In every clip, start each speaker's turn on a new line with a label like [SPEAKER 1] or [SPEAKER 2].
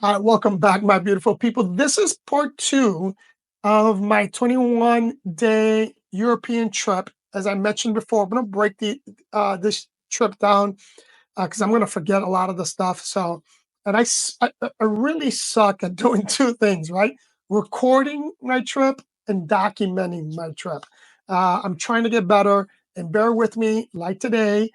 [SPEAKER 1] Welcome back, my beautiful people. This is part two of my 21-day European trip. As I mentioned before, I'm going to break this trip down because I'm going to forget a lot of the stuff. So, I really suck at doing two things, right? Recording my trip and documenting my trip. I'm trying to get better, and bear with me. Like today,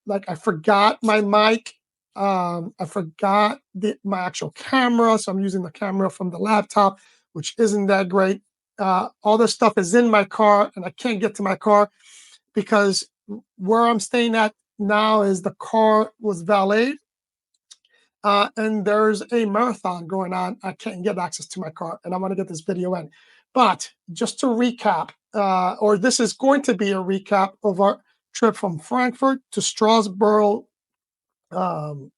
[SPEAKER 1] like I forgot my mic. I forgot my actual camera, so I'm using the camera from the laptop, which isn't that great. All this stuff is in my car, and I can't get to my car because where I'm staying at now is the car was valeted, and there's a marathon going on. I can't get access to my car, and I want to get this video in. But just to recap, or this is going to be a recap of our trip from Frankfurt to Strasbourg, um,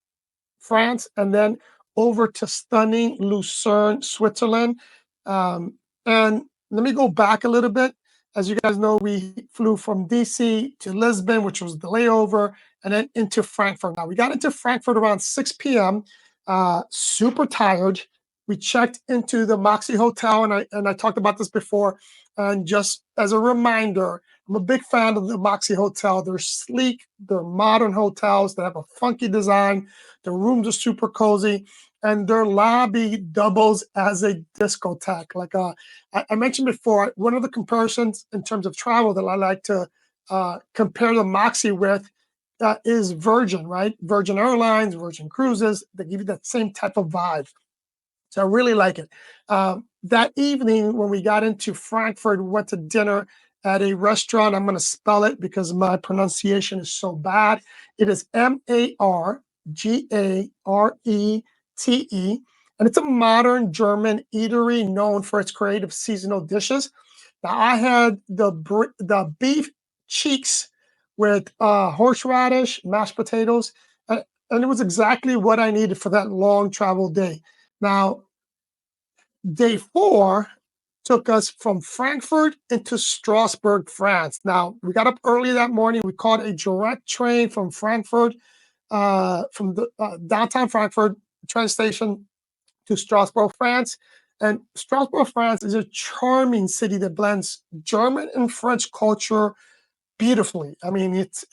[SPEAKER 1] France, and then over to stunning Lucerne, Switzerland. And let me go back a little bit. As you guys know, we flew from DC to Lisbon, which was the layover, and then into Frankfurt. Now, we got into Frankfurt around 6 p.m., super tired. We checked into the Moxy Hotel, and I talked about this before. And just as a reminder, I'm a big fan of the Moxy Hotel. They're sleek, they're modern hotels. They have a funky design. The rooms are super cozy, and their lobby doubles as a discotheque. Like I mentioned before, one of the comparisons in terms of travel that I like to compare the Moxy with is Virgin, right? Virgin Airlines, Virgin Cruises. They give you that same type of vibe. So I really like it. That evening, when we got into Frankfurt, we went to dinner at a restaurant. I'm going to spell it because my pronunciation is so bad. It is Margarete, and it's a modern German eatery known for its creative seasonal dishes. Now, I had the beef cheeks with horseradish, mashed potatoes, and it was exactly what I needed for that long travel day. Now, day four took us from Frankfurt into Strasbourg, France. Now, we got up early that morning. We caught a direct train from Frankfurt, from the downtown Frankfurt train station to Strasbourg, France. And Strasbourg, France is a charming city that blends German and French culture beautifully. I mean, it's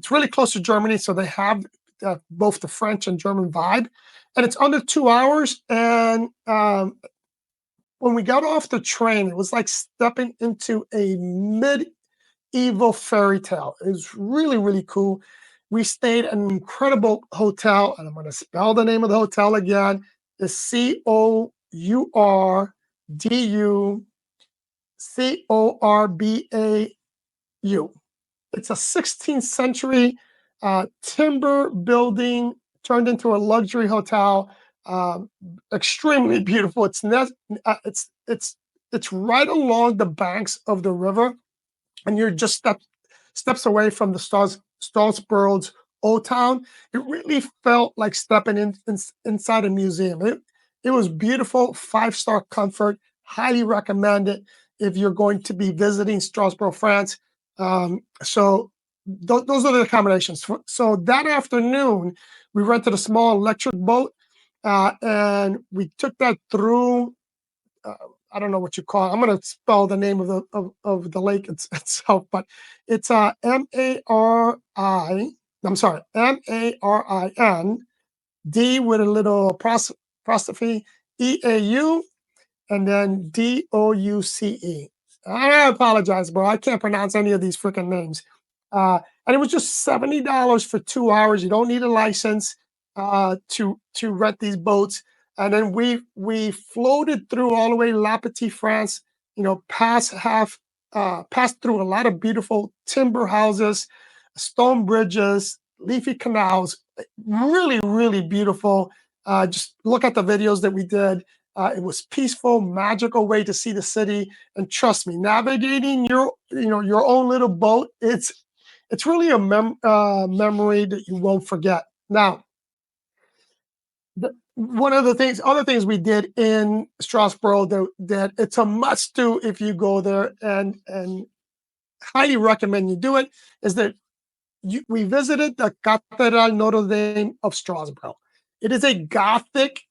[SPEAKER 1] really close to Germany, so they have both the French and German vibe, and it's under 2 hours. And when we got off the train, it was like stepping into a medieval fairy tale. It was really, really cool. We stayed at an incredible hotel, and I'm going to spell the name of the hotel again. It's Courbeau. It's a 16th century timber building turned into a luxury hotel. Extremely beautiful. It's right along the banks of the river, and you're just steps away from the Strasbourg's Old Town. It really felt like stepping inside a museum. It was beautiful, 5-star comfort. Highly recommend it if you're going to be visiting Strasbourg, France. So those are the accommodations. So that afternoon, we rented a small electric boat, and we took that through. I don't know what you call it. I'm going to spell the name of the lake itself, but it's Marin, D with a little apostrophe, EAU, and then DOUCE. I apologize, bro. I can't pronounce any of these freaking names. And it was just $70 for 2 hours. You don't need a license to rent these boats. And then we floated through all the way La Petite France. Passed through a lot of beautiful timber houses, stone bridges, leafy canals. Really, really beautiful. Just look at the videos that we did. It was peaceful, magical way to see the city. And trust me, navigating your own little boat, it's really a memory that you won't forget. Now, one of the other things we did in Strasbourg that it's a must do if you go there, and highly recommend you do it, is that we visited the Cathédrale Notre Dame of Strasbourg. It is a Gothic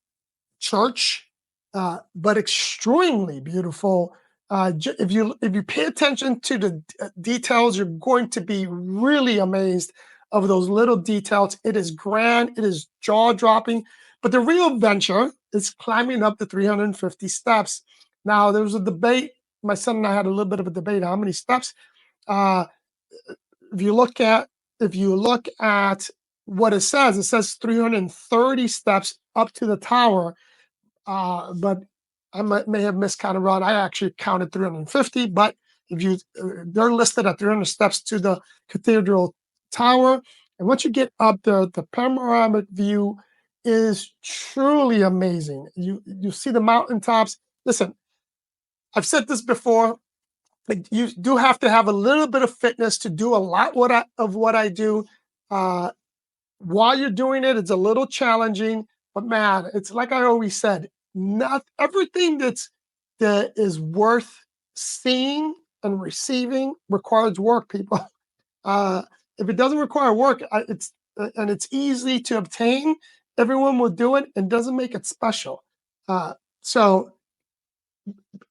[SPEAKER 1] church, but extremely beautiful. If you pay attention to the details, you're going to be really amazed of those little details. It is grand, it is jaw dropping, but the real adventure is climbing up the 350 steps. Now, there was a debate. My son and I had a little bit of a debate on how many steps. Uh, if you look at what it says 330 steps up to the tower, but may have miscounted wrong. I actually counted 350, but if you they're listed at 300 steps to the cathedral tower. And once you get up there, the panoramic view is truly amazing. You see the mountaintops. Listen, I've said this before. Like, you do have to have a little bit of fitness to do a lot of what I do. Uh, while you're doing it, it's a little challenging, but man, it's like I always said, not everything that is worth seeing and receiving requires work, people. Uh, if it doesn't require work, it's easy to obtain. Everyone will do it and doesn't make it special. So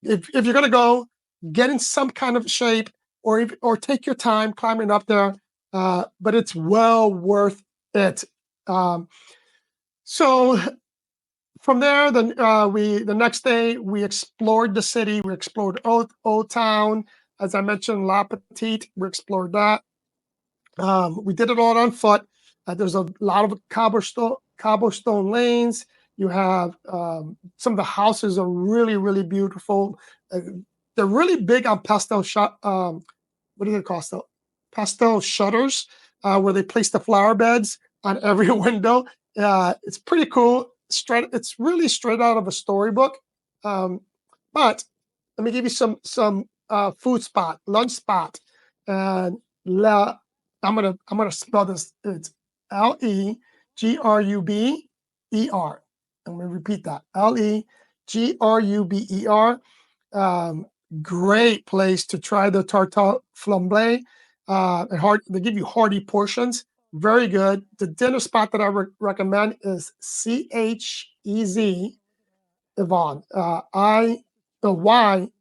[SPEAKER 1] if you're gonna go, get in some kind of shape, or take your time climbing up there. But it's well worth it. Um, so from there, then the next day we explored the city. We explored Old Town, as I mentioned, La Petite. We explored that. We did it all on foot. There's a lot of cobblestone lanes. You have some of the houses are really, really beautiful. Uh, they're really big on what do they call it? Pastel shutters, where they place the flower beds on every window. It's pretty cool. It's really straight out of a storybook. Um, but let me give you some food spot, lunch spot, and La. I'm gonna spell this. It's Legruber. I'm gonna repeat that. Legruber. Um, Great place to try the tartare flambe. They give you hearty portions. Very good. The dinner spot that I recommend is Chez Yvonne. Yvonne.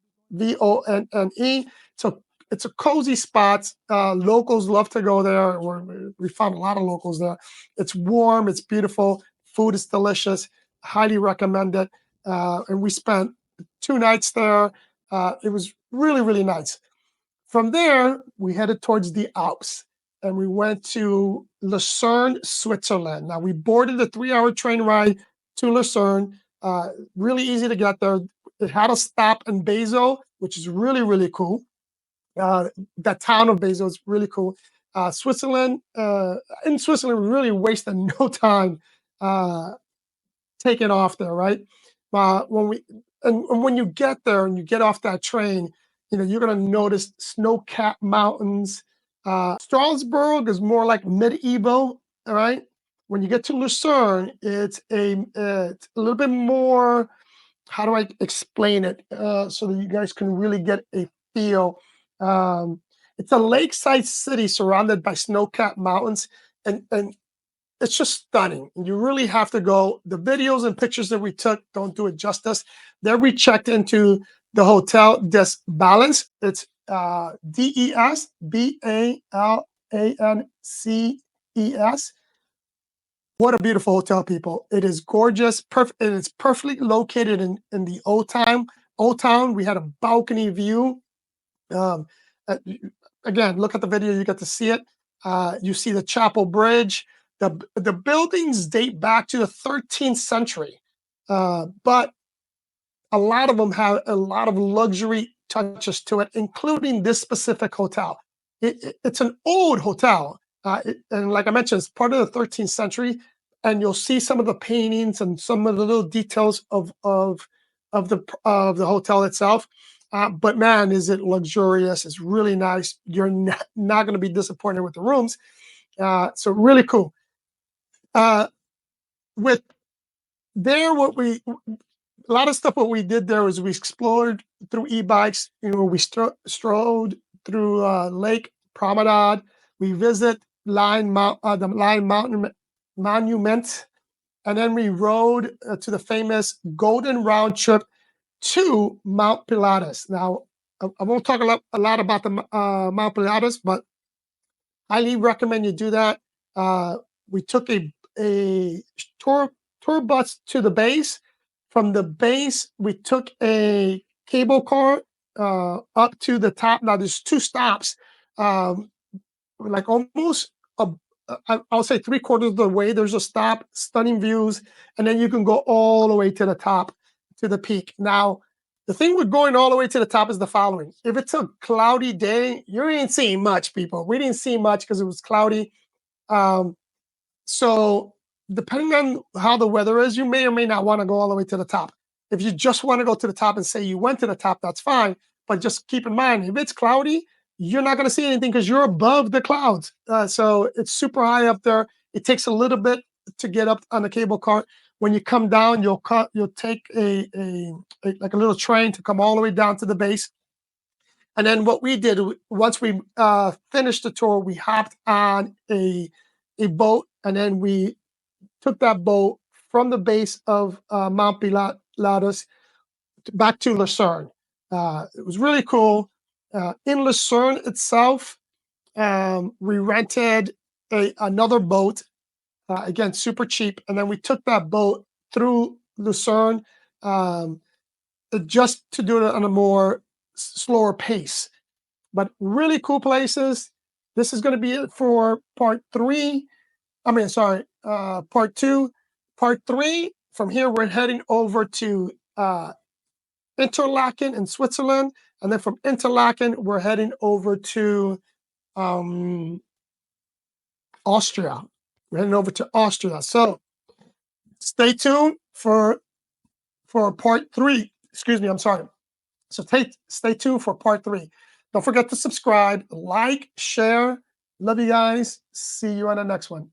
[SPEAKER 1] So it's a cozy spot. Locals love to go there. We found a lot of locals there. It's warm. It's beautiful. Food is delicious. Highly recommend it. And we spent 2 nights there. It was really, really nice. From there, we headed towards the Alps and we went to Lucerne, Switzerland. Now, we boarded a 3-hour train ride to Lucerne. Really easy to get there. It had a stop in Basel, which is really, really cool. That town of Basel is really cool. Switzerland, in Switzerland, we really wasted no time taking off there, right? When you get there and you get off that train, you're going to notice snow-capped mountains. Strasbourg is more like medieval, all right? When you get to Lucerne, it's a little bit more. How do I explain it so that you guys can really get a feel? It's a lakeside city surrounded by snow-capped mountains, and it's just stunning. You really have to go. The videos and pictures that we took don't do it justice. Then we checked into the Hotel des Balance. It's DESBALANCES. What a beautiful hotel, people. It is gorgeous. Perfect. It is perfectly located in the Old Town. Old Town, we had a balcony view. Um, uh, Again, look at the video. You get to see it. You see the Chapel Bridge. The buildings date back to the 13th century, but a lot of them have a lot of luxury touches to it, including this specific hotel. It's an old hotel, and like I mentioned, it's part of the 13th century. And you'll see some of the paintings and some of the little details of the hotel itself. But man, is it luxurious? It's really nice. You're not going to be disappointed with the rooms. So really cool. With there, a lot of stuff. What we did there was we explored through e-bikes. We strolled through Lake Promenade. We visit the Line Mountain Monument. and then we rode to the famous Golden Round Trip to Mount Pilatus. Now, I won't talk a lot about the Mount Pilatus, but highly recommend you do that. We took a tour bus to the base. From the base, we took a cable car up to the top. Now, there's two stops, like almost I'll say three-quarters of the way. There's a stop, stunning views, and then you can go all the way to the top, to the peak. Now, the thing with going all the way to the top is the following. If it's a cloudy day, you ain't seeing much, people. We didn't see much because it was cloudy. Um, so depending on how the weather is, you may or may not want to go all the way to the top. If you just want to go to the top and say you went to the top, that's fine. But just keep in mind, if it's cloudy, you're not going to see anything because you're above the clouds. So it's super high up there. It takes a little bit to get up on the cable car. When you come down, you'll take like a little train to come all the way down to the base. And then what we did, once we finished the tour, we hopped on a boat, and then we took that boat from the base of Mount Pilatus back to Lucerne. It was really cool. In Lucerne itself, we rented another boat, again, super cheap. And then we took that boat through Lucerne just to do it on a more slower pace. But really cool places. This is going to be it for part 3. Part 2. Part 3, from here, we're heading over to Interlaken in Switzerland. And then from Interlaken, we're heading over to Austria. We're heading over to Austria. So stay tuned for part 3. Excuse me, I'm sorry. So stay tuned for part 3. Don't forget to subscribe, like, share. Love you guys. See you on the next one.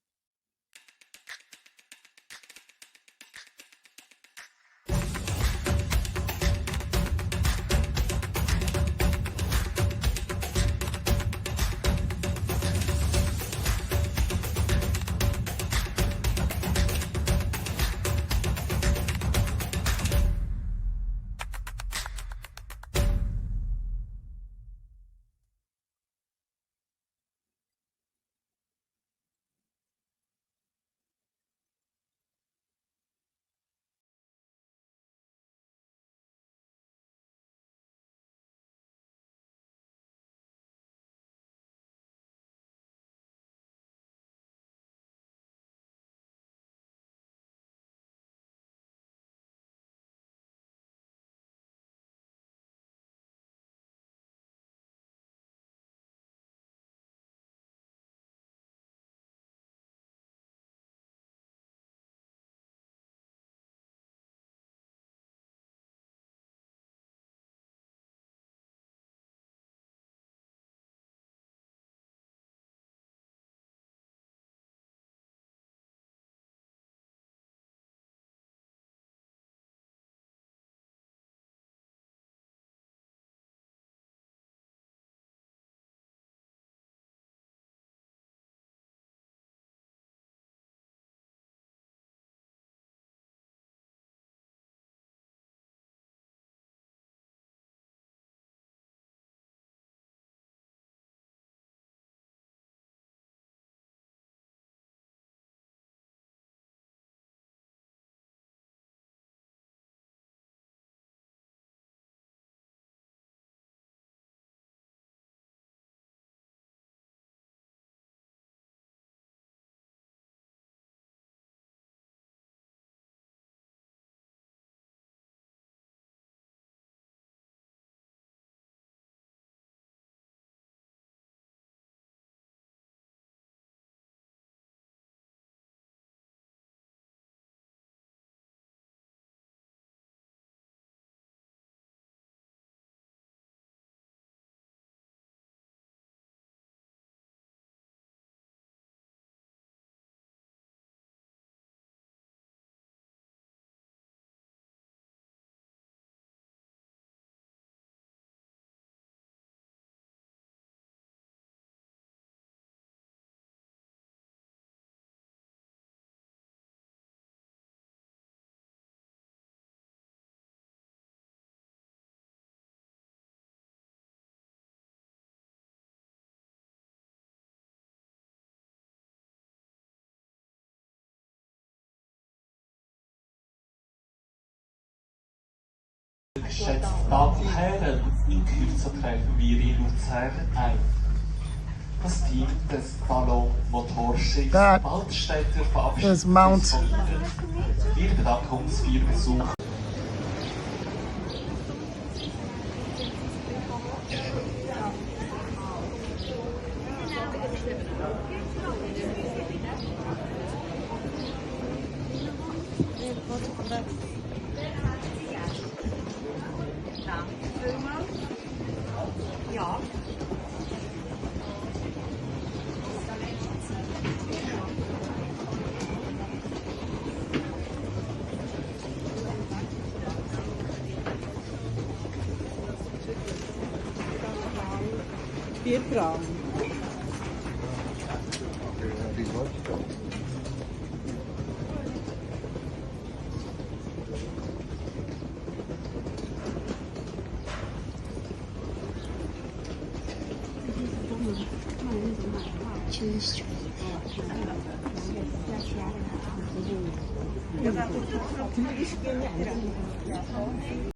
[SPEAKER 2] Geschätzte Damen und Herren, in Kürze treffen wir in Lucerne ein. Das Team des Ballon Motorschiffs
[SPEAKER 1] That
[SPEAKER 2] Waldstädter verabschiedet
[SPEAKER 1] is
[SPEAKER 2] sich
[SPEAKER 1] Mount
[SPEAKER 2] von Ihnen. Wir bedanken uns für Ihren Besuch.
[SPEAKER 3] Ja. Bierbrauen.